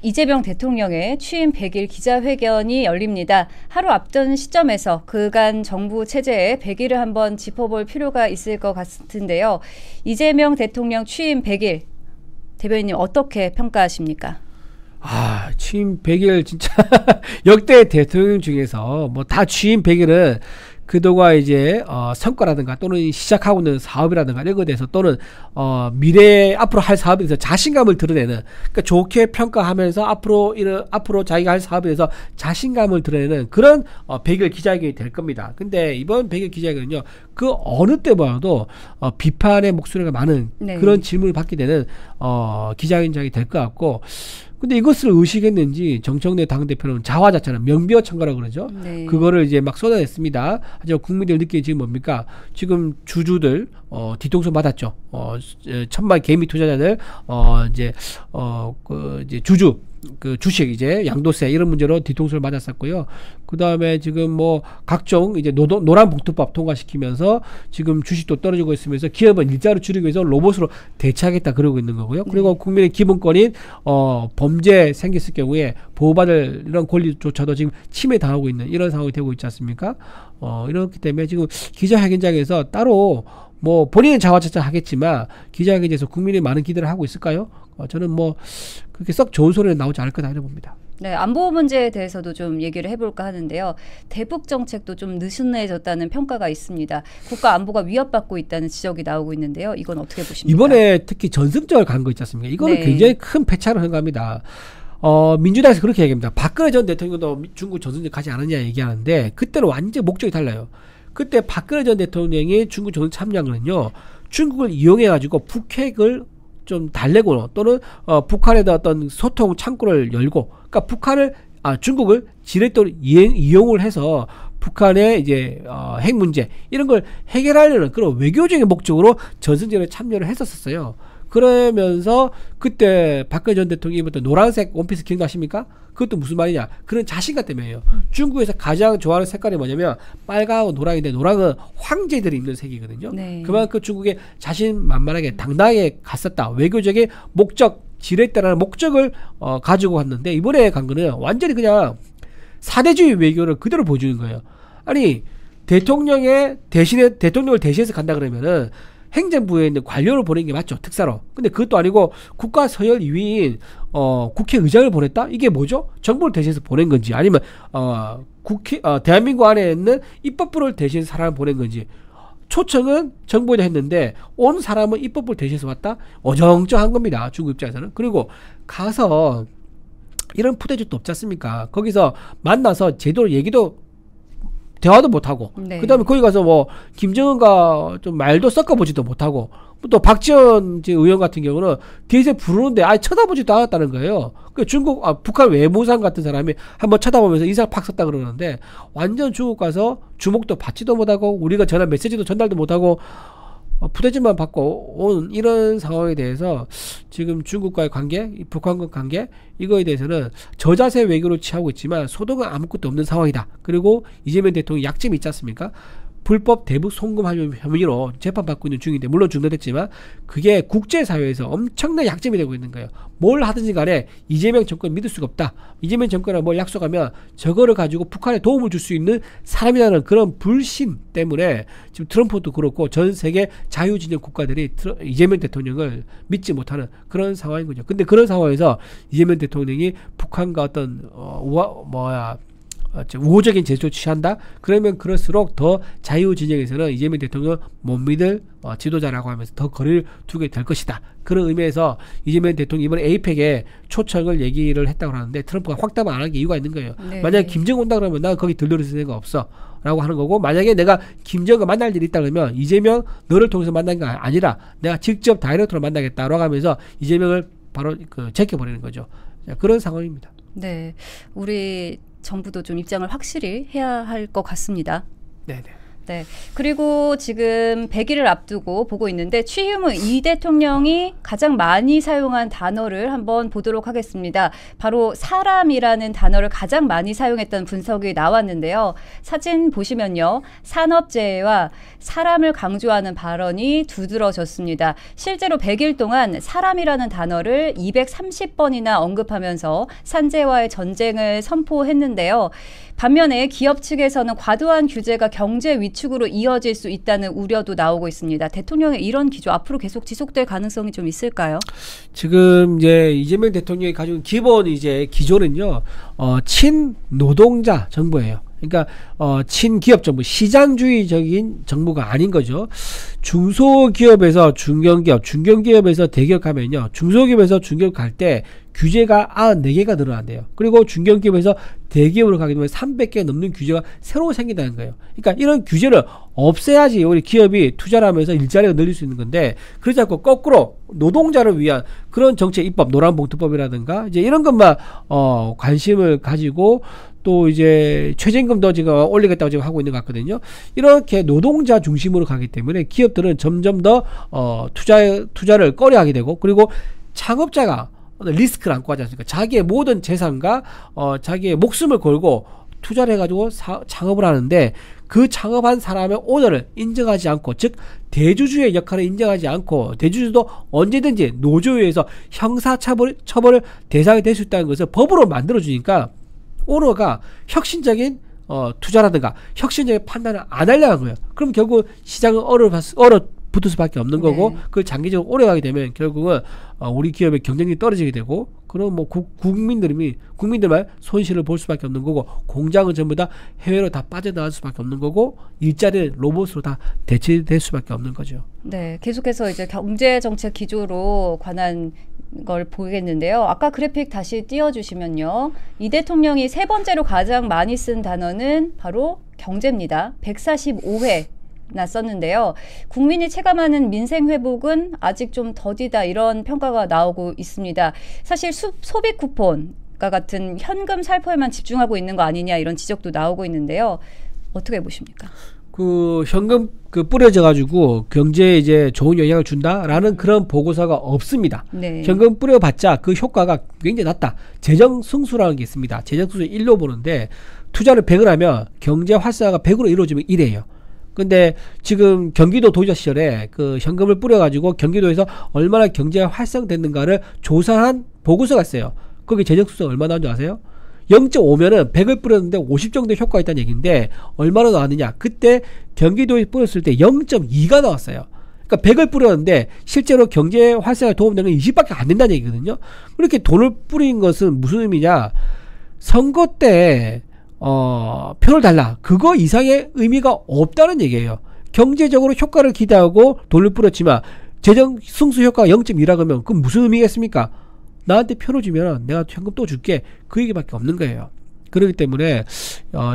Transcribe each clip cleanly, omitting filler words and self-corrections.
이재명 대통령의 취임 100일 기자회견이 열립니다. 하루 앞둔 시점에서 그간 정부 체제의 100일을 한번 짚어볼 필요가 있을 것 같은데요. 이재명 대통령 취임 100일, 대변인님 어떻게 평가하십니까? 취임 100일 진짜 역대 대통령 중에서 뭐 다 취임 100일은 그동안 이제 성과라든가 또는 시작하고 있는 사업이라든가 이런 것에 대해서 또는 미래에 앞으로 할 사업에 대해서 자신감을 드러내는, 그러니까 좋게 평가하면서 앞으로 자기가 할 사업에 대해서 자신감을 드러내는 그런 100일 기자회견이 될 겁니다. 근데 이번 100일 기자회견은요, 그 어느 때보다도 비판의 목소리가 많은 그런 질문을 받게 되는 기자회견이 될 것 같고, 근데 이것을 의식했는지 정청래 당대표는 자화자찬한 명비어천가라고 그러죠. 네. 그거를 이제 막 쏟아냈습니다. 하지만 국민들 느끼는 지금 뭡니까? 지금 주주들 뒤통수 맞았죠. 천만 개미 투자자들 이제 주주 그 주식 이제 양도세 이런 문제로 뒤통수를 맞았었고요. 그 다음에 지금 뭐 각종 이제 노란봉투법 통과시키면서 지금 주식도 떨어지고 있으면서 기업은 일자로 줄이기 위해서 로봇으로 대체하겠다 그러고 있는 거고요. 그리고 국민의 기본권인 범죄 생겼을 경우에 보호받을 이런 권리조차도 지금 침해당하고 있는 이런 상황이 되고 있지 않습니까? 이렇기 때문에 지금 기자회견장에서 따로 뭐 본인은 자화자찬 하겠지만 기자회견에서 국민이 많은 기대를 하고 있을까요? 저는 뭐 그렇게 썩 좋은 소리는 나오지 않을 거다 이렇게 봅니다. 네, 안보 문제에 대해서도 좀 얘기를 해볼까 하는데요. 대북 정책도 좀 느슨해졌다는 평가가 있습니다. 국가 안보가 위협받고 있다는 지적이 나오고 있는데요. 이건 어떻게 보십니까? 이번에 특히 전승절 간 거 있지 않습니까? 이거는 굉장히 큰 패착을 한 겁니다. 민주당에서 그렇게 얘기합니다. 박근혜 전 대통령도 중국 전승절 가지 않았냐 얘기하는데 그때는 완전 목적이 달라요. 그때 박근혜 전 대통령이 중국 전승 참여한 거는요, 중국을 이용해가지고 북핵을 좀 달래고 또는 북한에다 어떤 소통 창구를 열고, 그러니까 중국을 지렛대로 이용을 해서 북한의 이제 핵 문제 이런 걸 해결하려는 그런 외교적인 목적으로 전승절에 참여를 했었어요. 그러면서 그때 박근혜 전 대통령이 입었던 노란색 원피스 기억나십니까? 그것도 무슨 말이냐? 그런 자신감 때문에요. 중국에서 가장 좋아하는 색깔이 뭐냐면 빨강하고 노랑인데 노랑은 황제들이 입는 색이거든요. 네. 그만큼 중국에 자신만만하게 당당하게 갔었다. 외교적인 목적, 지렛대라는 목적을 가지고 갔는데 이번에 간 거는 완전히 그냥 사대주의 외교를 그대로 보여주는 거예요. 아니 대통령을 대신해서 간다 그러면은 행정부에 있는 관료를 보내는 게 맞죠, 특사로. 근데 그것도 아니고 국가 서열 2위인 국회의장을 보냈다? 이게 뭐죠? 정부를 대신해서 보낸 건지 아니면 대한민국 안에 있는 입법부를 대신 사람을 보낸 건지. 초청은 정부에다 했는데 온 사람은 입법부를 대신해서 왔다? 어정쩡한 겁니다, 중국 입장에서는. 그리고 가서 이런 푸대죽도 없지 않습니까? 거기서 만나서 제대로 대화도 못하고, 그 다음에 거기 가서 뭐, 김정은과 좀 말도 섞어보지도 못하고, 또 박지원 의원 같은 경우는 뒤에서 부르는데 아예 쳐다보지도 않았다는 거예요. 그 북한 외무상 같은 사람이 한번 쳐다보면서 인상 팍 썼다 그러는데, 완전 중국 가서 주목도 받지도 못하고, 우리가 전한 메시지도 전달도 못하고, 푸대접만 받고 온 이런 상황에 대해서 지금 중국과의 관계, 북한과의 관계 이거에 대해서는 저자세 외교로 취하고 있지만 소득은 아무것도 없는 상황이다. 그리고 이재명 대통령이 약점이 있지 않습니까? 불법 대북 송금 혐의로 재판받고 있는 중인데 물론 중단됐지만 그게 국제사회에서 엄청난 약점이 되고 있는 거예요. 뭘 하든지 간에 이재명 정권 믿을 수가 없다. 이재명 정권에 뭘 약속하면 저거를 가지고 북한에 도움을 줄 수 있는 사람이라는 그런 불신 때문에 지금 트럼프도 그렇고 전 세계 자유진영 국가들이 이재명 대통령을 믿지 못하는 그런 상황인 거죠. 근데 그런 상황에서 이재명 대통령이 북한과 어떤 우호적인 제스처를 취한다? 그러면 그럴수록 더 자유진영에서는 이재명 대통령 못 믿을 지도자라고 하면서 더 거리를 두게 될 것이다. 그런 의미에서 이재명 대통령이 이번에 에이펙에 초청을 얘기를 했다고 하는데 트럼프가 확답을 안 한 게 이유가 있는 거예요. 네. 만약에 김정은 온다 그러면 나 거기 들러릴 생각 없어 라고 하는 거고, 만약에 내가 김정은과 만날 일이 있다 그러면 이재명 너를 통해서 만난 게 아니라 내가 직접 다이렉트로 만나겠다라고 하면서 이재명을 바로 제껴버리는 거죠. 그런 상황입니다. 네, 우리 정부도 좀 입장을 확실히 해야 할 것 같습니다. 네네. 네. 그리고 지금 100일을 앞두고 보고 있는데 취임 후 이 대통령이 가장 많이 사용한 단어를 한번 보도록 하겠습니다. 바로 사람이라는 단어를 가장 많이 사용했던 분석이 나왔는데요. 사진 보시면요. 산업재해와 사람을 강조하는 발언이 두드러졌습니다. 실제로 100일 동안 사람이라는 단어를 230번이나 언급하면서 산재와의 전쟁을 선포했는데요. 반면에 기업 측에서는 과도한 규제가 경제 위축으로 이어질 수 있다는 우려도 나오고 있습니다. 대통령의 이런 기조 앞으로 계속 지속될 가능성이 좀 있을까요? 지금 이제 이재명 대통령이 가지고 기본 이제 기조는요, 친노동자 정부예요. 그러니까 친기업 정부, 시장주의적인 정부가 아닌 거죠. 중소기업에서 중견기업, 중견기업에서 대기업 가면요, 중소기업에서 중기업 갈 때 규제가 94개가 늘어난대요. 그리고 중견기업에서 대기업으로 가게 되면 300개 넘는 규제가 새로 생긴다는 거예요. 그러니까 이런 규제를 없애야지 우리 기업이 투자를 하면서 일자리가 늘릴 수 있는 건데, 그러지 않고 거꾸로 노동자를 위한 그런 정책 입법, 노란봉투법이라든가 이제 이런 것만 관심을 가지고 또 이제 최저임금도 지금 올리겠다고 지금 하고 있는 것 같거든요. 이렇게 노동자 중심으로 가기 때문에 기업들은 점점 더 투자를 꺼려하게 되고, 그리고 창업자가 리스크를 안고 하지 않습니까? 자기의 모든 재산과 자기의 목숨을 걸고 투자를 해가지고 창업을 하는데, 그 창업한 사람의 오너를 인정하지 않고, 즉 대주주의 역할을 인정하지 않고, 대주주도 언제든지 노조에서 형사처벌 대상이 될 수 있다는 것을 법으로 만들어주니까 오너가 혁신적인 투자라든가 혁신적인 판단을 안 하려고 하는 거예요. 그럼 결국 시장은 얼어붙을 수밖에 없는 거고, 그걸 장기적으로 오래 가게 되면 결국은 우리 기업의 경쟁력이 떨어지게 되고, 그럼 뭐 국민들만 손실을 볼 수밖에 없는 거고, 공장은 전부 다 해외로 다 빠져나갈 수밖에 없는 거고, 일자리는 로봇으로 다 대체될 수밖에 없는 거죠. 네, 계속해서 이제 경제정책 기조로 관한 걸 보겠는데요. 아까 그래픽 다시 띄워주시면요. 이 대통령이 세 번째로 가장 많이 쓴 단어는 바로 경제입니다. 145회나 썼는데요. 국민이 체감하는 민생 회복은 아직 좀 더디다, 이런 평가가 나오고 있습니다. 사실 소비 쿠폰과 같은 현금 살포에만 집중하고 있는 거 아니냐, 이런 지적도 나오고 있는데요. 어떻게 보십니까? 그 현금 뿌려져 가지고 경제에 이제 좋은 영향을 준다라는 그런 보고서가 없습니다. 네. 현금 뿌려봤자 그 효과가 굉장히 낮다. 재정 승수라는 게 있습니다. 재정 승수 1로 보는데, 투자를 100을 하면 경제 활성화가 100으로 이루어지면 1이에요. 근데 지금 경기도 도지사 시절에 그 현금을 뿌려가지고 경기도에서 얼마나 경제가 활성됐는가를 조사한 보고서가 있어요. 거기 재정 승수가 얼마 나온 줄 아세요? 0.5면은 100을 뿌렸는데 50 정도의 효과가 있다는 얘기인데, 얼마나 나왔느냐? 그때 경기도에 뿌렸을 때 0.2가 나왔어요. 그러니까 100을 뿌렸는데 실제로 경제 활성화에 도움되는 건 20밖에 안 된다는 얘기거든요. 이렇게 돈을 뿌린 것은 무슨 의미냐? 선거 때 표를 달라, 그거 이상의 의미가 없다는 얘기예요. 경제적으로 효과를 기대하고 돈을 뿌렸지만 재정 승수 효과가 0.2라 그러면 그건 무슨 의미겠습니까? 나한테 표를 주면 내가 현금 또 줄게, 그 얘기밖에 없는 거예요. 그렇기 때문에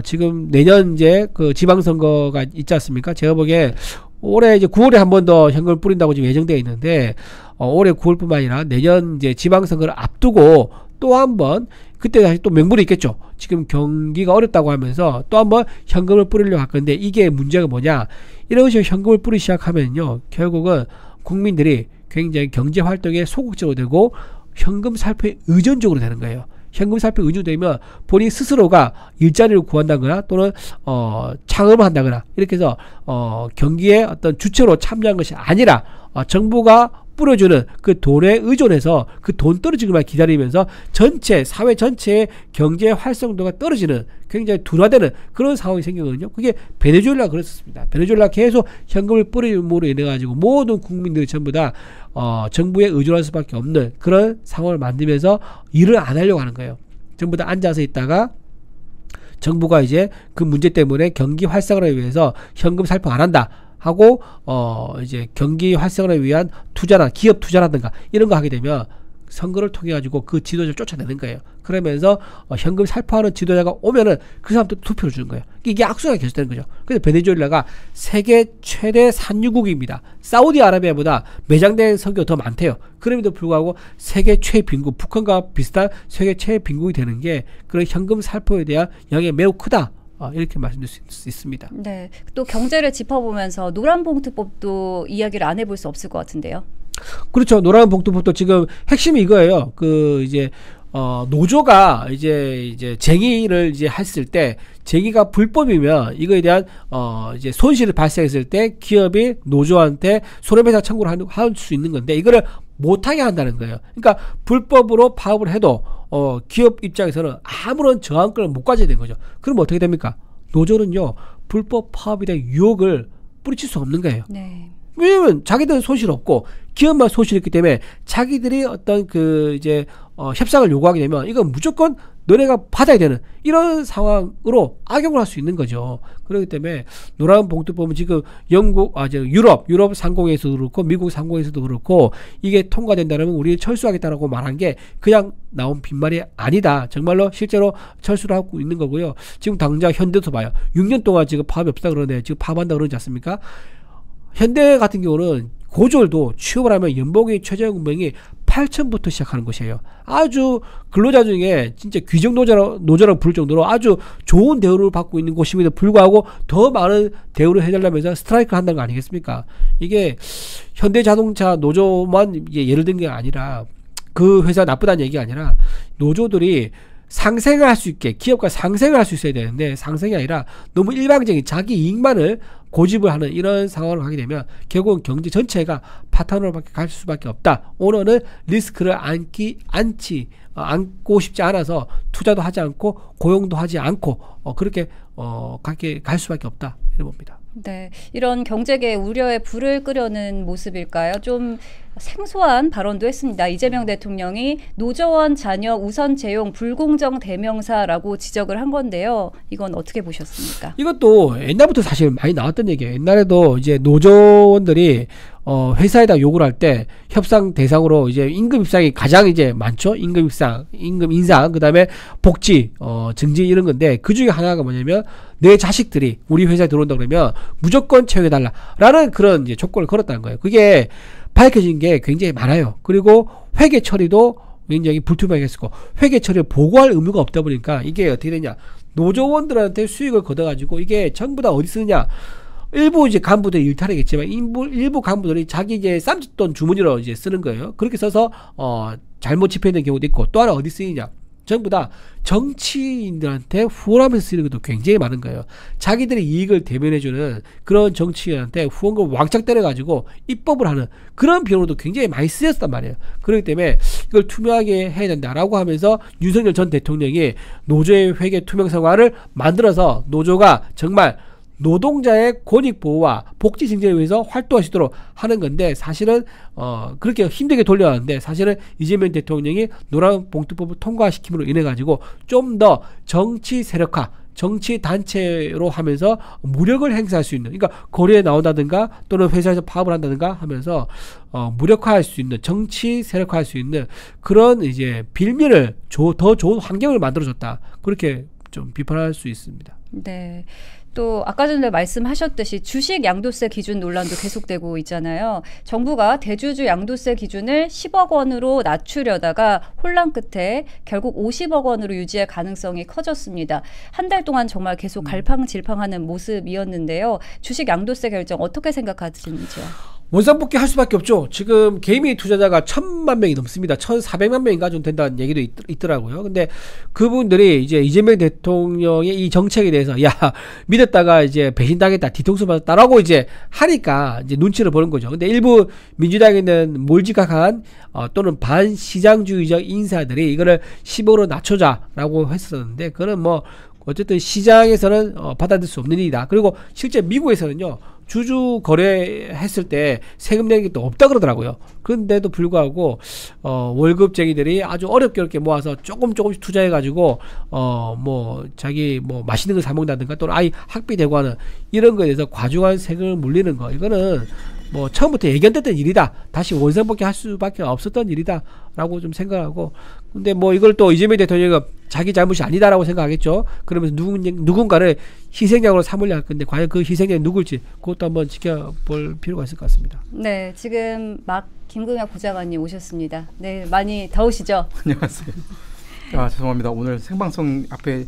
지금 내년 이제 그 지방선거가 있지 않습니까? 제가 보기에 올해 이제 9월에 한 번 더 현금을 뿌린다고 지금 예정되어 있는데, 올해 9월뿐만 아니라 내년 이제 지방선거를 앞두고 또 한 번, 그때 다시 또 명분이 있겠죠. 지금 경기가 어렵다고 하면서 또 한 번 현금을 뿌리려고 할 건데, 이게 문제가 뭐냐? 이런 식으로 현금을 뿌리기 시작하면요, 결국은 국민들이 굉장히 경제 활동에 소극적으로 되고 현금 살포에 의존적으로 되는 거예요. 현금 살포에 의존되면 본인 스스로가 일자리를 구한다거나 또는 창업을 한다거나 이렇게 해서 경기에 어떤 주체로 참여한 것이 아니라 정부가 뿌려주는 그 돈에 의존해서 그 돈 떨어지기만 기다리면서 사회 전체의 경제 활성도가 떨어지는, 굉장히 둔화되는 그런 상황이 생기거든요. 그게 베네수엘라가 그랬었습니다. 베네수엘라가 계속 현금을 뿌림으로 인해 가지고 모든 국민들이 전부 다 정부에 의존할 수밖에 없는 그런 상황을 만들면서 일을 안 하려고 하는 거예요. 전부 다 앉아서 있다가 정부가 이제 그 문제 때문에 경기 활성화를 위해서 현금 살포 안 한다 하고 이제 경기 활성화를 위한 투자나 기업 투자라든가 이런 거 하게 되면 선거를 통해 가지고 그 지도자를 쫓아내는 거예요. 그러면서 현금 살포하는 지도자가 오면은 그 사람도 투표를 주는 거예요. 이게 악순환이 계속되는 거죠. 그래서 베네수엘라가 세계 최대 산유국입니다. 사우디아라비아보다 매장된 석유가 더 많대요. 그럼에도 불구하고 세계 최빈국, 북한과 비슷한 세계 최빈국이 되는 게 그런 현금 살포에 대한 영향이 매우 크다, 이렇게 말씀드릴 수 있습니다. 네, 또 경제를 짚어보면서 노란봉투법도 이야기를 안 해볼 수 없을 것 같은데요. 그렇죠. 노란봉투법도 지금 핵심이 이거예요. 이제 노조가 이제 쟁의를 이제 했을 때 쟁의가 불법이면 이거에 대한 이제 손실을 발생했을 때 기업이 노조한테 손해배상 청구를 할 수 있는 건데 이거를 못하게 한다는 거예요. 그러니까 불법으로 파업을 해도 기업 입장에서는 아무런 저항권을 못 가져야 되는 거죠. 그럼 어떻게 됩니까? 노조는요 불법 파업에 대한 유혹을 뿌리칠 수 없는 거예요. 네. 왜냐면 자기들은 손실 없고 기업만 손실이 있기 때문에 자기들이 어떤 이제 협상을 요구하게 되면 이건 무조건 너네가 받아야 되는 이런 상황으로 악용을 할 수 있는 거죠. 그렇기 때문에 노란봉투법은 지금 유럽 상공에서도 그렇고 미국 상공에서도 그렇고 이게 통과된다면 우리 철수하겠다라고 말한 게 그냥 나온 빈말이 아니다. 정말로 실제로 철수를 하고 있는 거고요. 지금 당장 현대도 봐요. 6년 동안 지금 파업이 없다 그러는데 지금 파업한다 그러지 않습니까? 현대 같은 경우는 고졸도 취업을 하면 연봉이 최저연봉이 8,000부터 시작하는 것이에요. 아주 근로자 중에 진짜 귀족 노조라고 부를 정도로 아주 좋은 대우를 받고 있는 곳임에도 불구하고 더 많은 대우를 해달라면서 스트라이크를 한다는 거 아니겠습니까? 이게 현대자동차 노조만 예를 든 게 아니라 그 회사 나쁘다는 얘기가 아니라 노조들이 상생을 할 수 있게 기업과 상생을 할 수 있어야 되는데 상생이 아니라 너무 일방적인 자기 이익만을 고집을 하는 이런 상황을 하게 되면 결국은 경제 전체가 파탄으로 갈 수밖에 없다. 오너는 리스크를 안고 싶지 않아서 투자도 하지 않고 고용도 하지 않고 그렇게 갈 수밖에 없다. 이런 겁니다. 네, 이런 경제계의 우려에 불을 끄려는 모습일까요? 좀 생소한 발언도 했습니다. 이재명 대통령이 노조원 자녀 우선 채용 불공정 대명사라고 지적을 한 건데요. 이건 어떻게 보셨습니까? 이것도 옛날부터 사실 많이 나왔던 얘기예요. 옛날에도 이제 노조원들이 회사에다 요구를 할 때 협상 대상으로 이제 임금 협상이 가장 이제 많죠. 임금 협상, 임금 인상, 그다음에 복지, 증진 이런 건데 그 중에 하나가 뭐냐면 내 자식들이 우리 회사에 들어온다 그러면 무조건 채용해달라라는 그런 이제 조건을 걸었다는 거예요. 그게 밝혀진 게 굉장히 많아요. 그리고 회계 처리도 굉장히 불투명하게 했었고 회계 처리를 보고할 의무가 없다 보니까 이게 어떻게 되냐? 노조원들한테 수익을 걷어가지고 이게 전부 다 어디 쓰느냐? 일부 이제 간부들이 일탈하겠지만 일부 간부들이 자기 이제 쌈짓돈 주머니로 이제 쓰는 거예요. 그렇게 써서 잘못 집행된 경우도 있고 또 하나 어디 쓰이냐? 전부 다 정치인들한테 후원하면서 쓰는 것도 굉장히 많은 거예요. 자기들의 이익을 대변해주는 그런 정치인한테 후원금 왕창 때려가지고 입법을 하는 그런 비용으로도 굉장히 많이 쓰였단 말이에요. 그렇기 때문에 이걸 투명하게 해야 된다라고 하면서 윤석열 전 대통령이 노조의 회계 투명성화를 만들어서 노조가 정말 노동자의 권익보호와 복지 증진을 위해서 활동할 수 있도록 하는 건데 사실은 그렇게 힘들게 돌려왔는데 사실은 이재명 대통령이 노란봉투법을 통과시킴으로 인해 가지고 좀 더 정치 세력화 정치 단체로 하면서 무력을 행사할 수 있는 그러니까 거리에 나온다든가 또는 회사에서 파업을 한다든가 하면서 무력화할 수 있는 정치 세력화할 수 있는 그런 이제 빌미를 더 좋은 환경을 만들어줬다 그렇게 좀 비판할 수 있습니다. 네. 또 아까 전에 말씀하셨듯이 주식 양도세 기준 논란도 계속되고 있잖아요. 정부가 대주주 양도세 기준을 10억 원으로 낮추려다가 혼란 끝에 결국 50억 원으로 유지할 가능성이 커졌습니다. 한 달 동안 정말 계속 갈팡질팡하는 모습이었는데요. 주식 양도세 결정 어떻게 생각하시는지요? 원상복귀 할 수밖에 없죠. 지금 개미 투자자가 1,000만 명이 넘습니다. 1,400만 명인가 좀 된다는 얘기도 있더라고요. 근데 그분들이 이제 이재명 대통령의 이 정책에 대해서 믿었다가 이제 배신당했다, 뒤통수 맞았다라고 이제 하니까 이제 눈치를 보는 거죠. 근데 일부 민주당에 있는 몰지각한 또는 반시장주의적 인사들이 이거를 10억으로 낮추자라고 했었는데 그거는 뭐 어쨌든 시장에서는 받아들일 수 없는 일이다. 그리고 실제 미국에서는요. 주주 거래했을 때 세금 내는 게 또 없다 그러더라고요. 그런데도 불구하고 월급쟁이들이 아주 어렵게 모아서 조금씩 투자해가지고 뭐 자기 뭐 맛있는 거 사 먹는다든가 또는 아이 학비 대고 하는 이런 거에 대해서 과중한 세금을 물리는 거 이거는 뭐 처음부터 예견됐던 일이다. 다시 원상복귀 할 수밖에 없었던 일이다라고 좀 생각하고 근데 뭐 이걸 또 이재명 대통령이 자기 잘못이 아니다라고 생각하겠죠. 그러면서 누군가를 희생양으로 삼으려 할 건데 과연 그 희생양이 누굴지 그것도 한번 지켜볼 필요가 있을 것 같습니다. 네, 지금 막 김금혁 부장관님 오셨습니다. 네, 많이 더우시죠? 안녕하세요. 죄송합니다. 오늘 생방송 앞에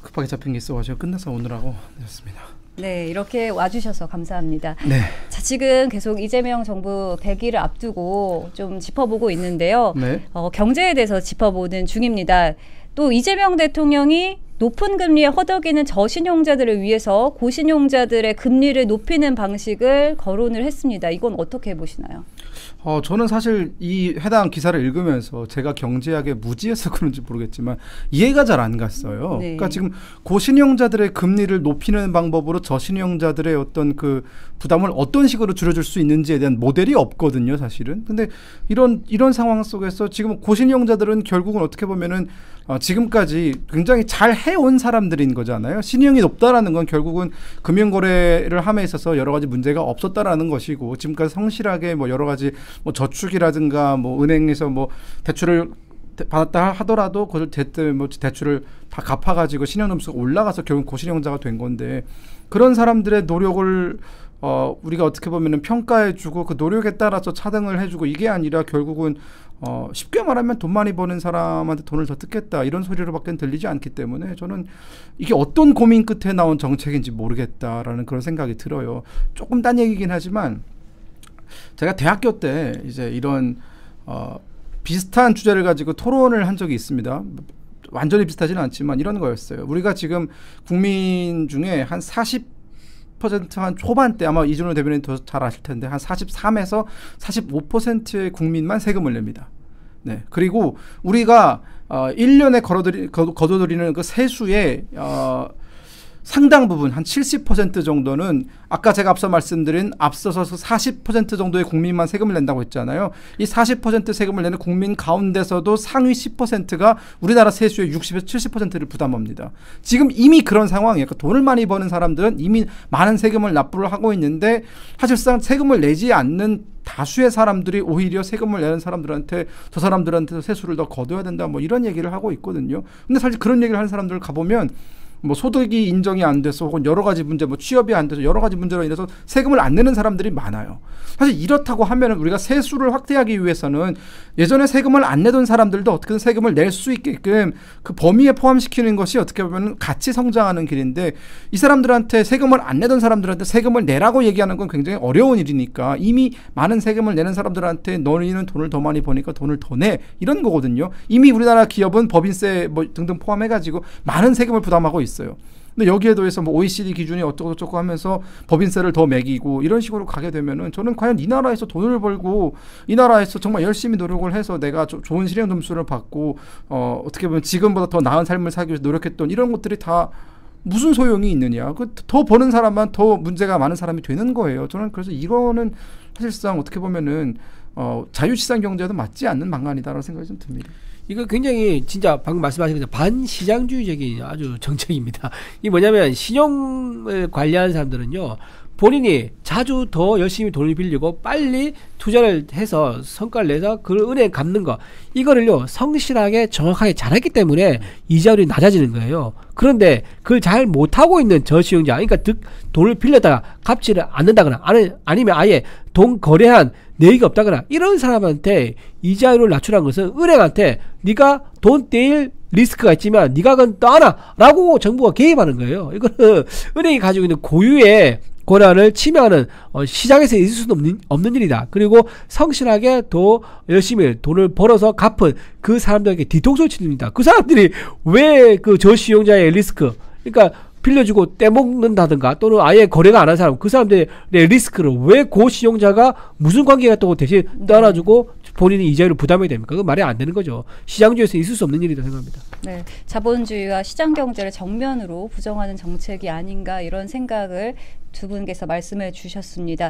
급하게 잡힌 게 있어가지고 끝나서 오느라고 늦었습니다. 네, 이렇게 와주셔서 감사합니다. 네. 자, 지금 계속 이재명 정부 100일을 앞두고 좀 짚어보고 있는데요. 네. 경제에 대해서 짚어보는 중입니다. 또 이재명 대통령이 높은 금리에 허덕이는 저신용자들을 위해서 고신용자들의 금리를 높이는 방식을 거론을 했습니다. 이건 어떻게 보시나요? 저는 사실 이 해당 기사를 읽으면서 제가 경제학에 무지해서 그런지 모르겠지만 이해가 잘 안 갔어요. 네. 그러니까 지금 고신용자들의 금리를 높이는 방법으로 저신용자들의 어떤 그 부담을 어떤 식으로 줄여줄 수 있는지에 대한 모델이 없거든요, 사실은. 근데 이런 상황 속에서 지금 고신용자들은 결국은 어떻게 보면은 지금까지 굉장히 잘 해온 사람들인 거잖아요. 신용이 높다라는 건 결국은 금융거래를 함에 있어서 여러 가지 문제가 없었다라는 것이고, 지금까지 성실하게 뭐 여러 가지 뭐 저축이라든가 뭐 은행에서 뭐 대출을 받았다 하더라도 그걸 뭐 대출을 다 갚아가지고 신용점수가 올라가서 결국 고신용자가 된 건데, 그런 사람들의 노력을 우리가 어떻게 보면은 평가해주고 그 노력에 따라서 차등을 해주고, 이게 아니라 결국은 쉽게 말하면 돈 많이 버는 사람한테 돈을 더 뜯겠다, 이런 소리로밖에 들리지 않기 때문에 저는 이게 어떤 고민 끝에 나온 정책인지 모르겠다라는 그런 생각이 들어요. 조금 딴 얘기긴 하지만 제가 대학교 때 이제 이런 비슷한 주제를 가지고 토론을 한 적이 있습니다. 완전히 비슷하지는 않지만 이런 거였어요. 우리가 지금 국민 중에 한 40% 한 초반대, 아마 이준호 대변인 더 잘 아실 텐데 한 43에서 45%의 국민만 세금을 냅니다. 네. 그리고 우리가 1년에 거둬들이는 그 세수의 상당 부분 한 70% 정도는 아까 제가 앞서 말씀드린 앞서서 40% 정도의 국민만 세금을 낸다고 했잖아요. 이 40% 세금을 내는 국민 가운데서도 상위 10%가 우리나라 세수의 60에서 70%를 부담합니다. 지금 이미 그런 상황이에요. 그러니까 돈을 많이 버는 사람들은 이미 많은 세금을 납부를 하고 있는데, 사실상 세금을 내지 않는 다수의 사람들이 오히려 세금을 내는 사람들한테, 저 사람들한테 세수를 더 거둬야 된다, 뭐 이런 얘기를 하고 있거든요. 근데 사실 그런 얘기를 하는 사람들을 가보면 뭐 소득이 인정이 안 돼서 혹은 여러 가지 문제, 뭐 취업이 안 돼서 여러 가지 문제로 인해서 세금을 안 내는 사람들이 많아요. 사실 이렇다고 하면은 우리가 세수를 확대하기 위해서는 예전에 세금을 안 내던 사람들도 어떻게든 세금을 낼 수 있게끔 그 범위에 포함시키는 것이 어떻게 보면 같이 성장하는 길인데, 이 사람들한테 세금을 안 내던 사람들한테 세금을 내라고 얘기하는 건 굉장히 어려운 일이니까, 이미 많은 세금을 내는 사람들한테 너희는 돈을 더 많이 버니까 돈을 더 내, 이런 거거든요. 이미 우리나라 기업은 법인세 뭐 등등 포함해가지고 많은 세금을 부담하고 있어요. 근데 여기에 더해서 뭐 OECD 기준이 어쩌고 하면서 법인세를 더 매기고 이런 식으로 가게 되면은, 저는 과연 이 나라에서 돈을 벌고 이 나라에서 정말 열심히 노력을 해서 내가 좋은 실행 점수를 받고 어떻게 보면 지금보다 더 나은 삶을 살기 위해서 노력했던 이런 것들이 다 무슨 소용이 있느냐. 더 버는 사람만 더 문제가 많은 사람이 되는 거예요. 저는 그래서 이거는 사실상 어떻게 보면은 자유시장 경제도 맞지 않는 방안이다라는 생각이 좀 듭니다. 이거 굉장히 진짜 방금 말씀하신 것처럼 반시장주의적인 아주 정책입니다. 이게 뭐냐면, 신용을 관리하는 사람들은요, 본인이 자주 더 열심히 돈을 빌리고 빨리 투자를 해서 성과를 내서 그 은행 갚는 거, 이거를요 성실하게 정확하게 잘했기 때문에 이자율이 낮아지는 거예요. 그런데 그걸 잘 못하고 있는 저신용자, 그러니까 돈을 빌렸다가 갚지를 않는다거나 아니면 아예 돈 거래한 내역이 없다거나 이런 사람한테 이자율을 낮추라는 것은 은행한테 네가 돈 떼일 리스크가 있지만 네가 그건 떠안아라고 정부가 개입하는 거예요. 이거는 은행이 가지고 있는 고유의 권한을 침해하는 시장에서 있을 수 없는 일이다. 그리고 성실하게 더 열심히 돈을 벌어서 갚은 그 사람들에게 뒤통수를 치릅니다. 그 사람들이 왜 그 저신용자의 리스크, 그러니까 빌려주고 떼먹는다든가 또는 아예 거래가 안 한 사람, 그 사람들의 리스크를 왜 고신용자가 무슨 관계가 있다고 대신 떠안아주고 본인이 이자율을 부담해야 됩니까? 그건 말이 안 되는 거죠. 시장주의에서 있을 수 없는 일이라고 생각합니다. 네, 자본주의와 시장 경제를 정면으로 부정하는 정책이 아닌가, 이런 생각을 두 분께서 말씀해 주셨습니다.